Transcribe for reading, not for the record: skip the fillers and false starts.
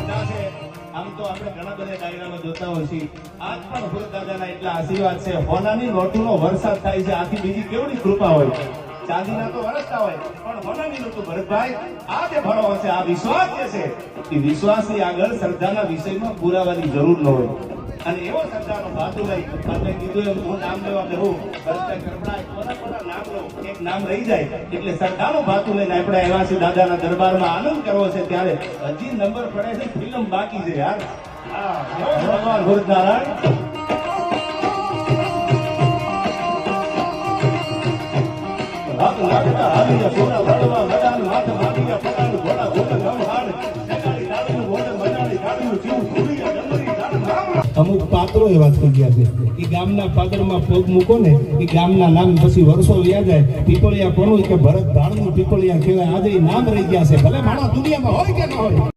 આમ તો આપણે ઘણા બધા ડાયરામાં જોતા હોય છે આજ પણ ભરત દાદાના એટલા આશીર્વાદ છે હોનાની નોટોનો વરસાદ થાય છે આથી બીજી કેવડી કૃપા હોય ચાંદીના તો વરસતા હોય પણ હોનાની નોટો ભરતભાઈ આ જે ભણો છે આ વિશ્વાસ જે છે એ વિશ્વાસની આગળ શ્રદ્ધાના વિષયમાં પુરાવાની જરૂર ન હોય અને એવો શ્રદ્ધાનો ભાતુ લઈ આપણે કીધું એમ હું નામ લેવા બેહું ભરતભાઈ કરપડા કોના નામ લો એક નામ રહી જાય એટલે શ્રદ્ધાનો ભાતુ લઈને આપણે આવ્યા છે દાદાના દરબારમાં આનંદ કરવો છે ત્યારે હજી નંબર પડે છે ફિલ્મ બાકી છે યાર હા ભગવાન ભરત નારાયણ હાથ લાગતા હાલિયા સોના વડવા મડાન માથ માટિયા પડાન ઘોડા ઘોડા ગમહાડ જગાડી દાડનું ઘોડે મજાડી દાડનું જીવ ભૂલિયા ડમરી દાડ અમુક પાત્રો એવા થઈ ગયા છે એ ગામના પાદરમાં પગ મૂકો ને એ ગામના નામ પછી વર્ષો વ્યા જાય પીપળિયા કોનું કે ભરત ભાણનું પીપળિયા કહેવાય આજે નામ રહી ગયા છે ભલે માણસ દુનિયામાં હોય કે ન હોય